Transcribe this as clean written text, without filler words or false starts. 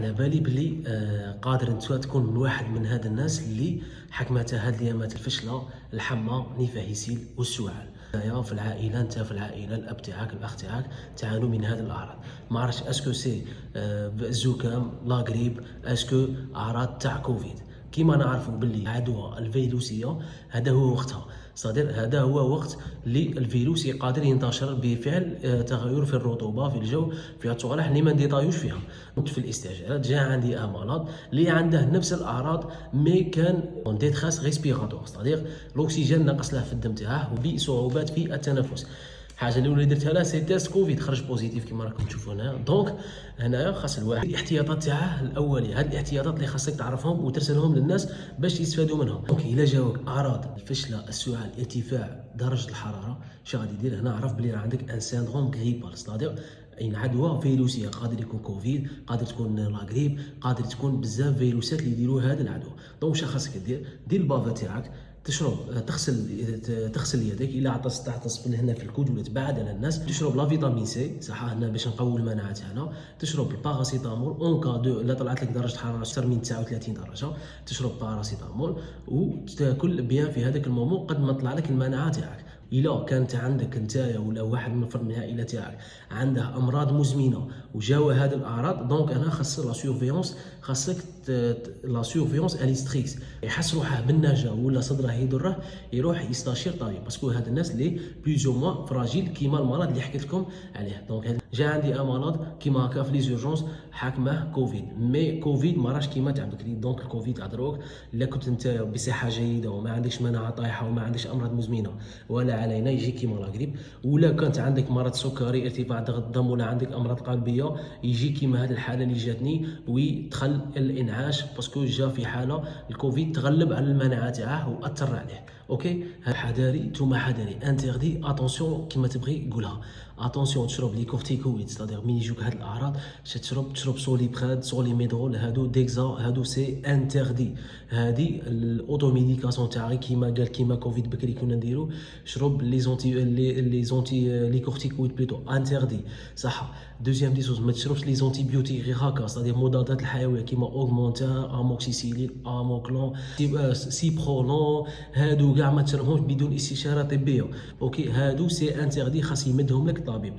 على بالي بلي قادر انت تكون من واحد من هاد الناس اللي حكمتها هاد الايامات الفشله، الحمى، نيفاهيسيل والسعال. في العائله، انت في العائله الاب تاعك الاخ تاعك تعانوا من هذه الاعراض. ما عرفتش اسكو سي الزكام، لا غريب، اسكو اعراض تاع كوفيد. كيما نعرفوا باللي العدوى الفيروسيه هذا هو وقتها، صدير هذا هو وقت اللي الفيروس يقدر ينتشر بفعل تغير في الرطوبه في الجو، في الصوالح اللي ما نديطايوش فيها. كنت في الاستعجالات جاء عندي مرض اللي عنده نفس الاعراض، مي كان اون ديتريس ريسبيراتور، صدير الاكسجين نقص له في الدم تاعه وبصعوبات في التنفس. الحاجه الاولى اللي درتها له سي تيست كوفيد، خرج بوزيتيف كما راكم تشوفوا هنا. دونك هنايا خاص الواحد الاحتياطات تاعه الاوليه، هاد الاحتياطات اللي خاصك تعرفهم وترسلهم للناس باش يستفادوا منهم. دونك الا جاوك اعراض الفشله، السعال، ارتفاع درجه الحراره، شنو غادي دير هنا؟ عرف بلي راه عندك ان سيندروم غريبال، صدير اين عدوى فيروسيه. قادر يكون كوفيد، قادر تكون لا غريب، قادر تكون بزاف فيروسات اللي يديروا هذا العدوى. دونك واش خاصك دير البافا تاعك، تشرب، تغسل يديك. الا تعطس من هنا في الكود ولا تبعد على الناس. تشرب لا فيتامين سي، صح، هنا باش نقوي المناعه تاعنا. تشرب الباراسيتامول اون كا دو الا طلعت لك درجه حراره اكثر من 39 درجه، تشرب باراسيتامول وتاكل بيان في هذاك المومون قد ما طلع لك المناعه تاعك. الا كانت عندك نتايا ولا واحد من فرد من العائله تاعك عنده امراض مزمنه وجاوا هذه الاعراض، دونك انا خاص لا سيرفيونس، خاصك لا سيرفيونس الي ستريكت. يحس روحه بالنجا ولا صدره يضره يروح يستشير طبيب، باسكو هاد الناس اللي بلوز او موان فراجيل كيما المرض اللي حكيت لكم عليه. دونك جا عندي مرض كيما هكا في لي زورجونس حاكمه كوفيد، مي كوفيد ما راش كيما تاع بكري. دونك الكوفيد دروك الا كنت انت بصحه جيده وما عندكش مناعه طايحه وما عندكش امراض مزمنه ولا علينا يجي كيما لا غريب، ولا كانت عندك مرض سكري، ارتفاع ضغط الدم، ولا عندك امراض قلبيه، يجي كيما هذه الحاله اللي جاتني ويدخل الانعاش، باسكو جا في حاله الكوفيد تغلب على المناعه تاعه واثر عليه. اوكي، حذاري نتوما، حذاري انتردي اتونسيون كيما تبغي قولها. اتونسيون تشرب لي كورتيكويد، ستادير مين يجوك هاد الاعراض تشرب سوليبراد، سوليميدرول، هادو ديكزا، هادو سي انتردي. هادي الاوتو ميديكاسيون تاعي كيما قال كيما كوفيد بكري كنا نديرو. شرب لي زونتي لي كورتيكويد بليتو انتردي، صح. دوزيام دي سوز ما تشربش لي زونتي بيوتي غير هكا، ستادير مضادات الحيويه كيما اوغمونتا، اموكسيسيلين، اموكلون، سيبرولون، هادو كاع ما تشربهمش بدون استشاره طبيه. اوكي، هادو سي انتردي، خاص يمدهم لك الطبيب.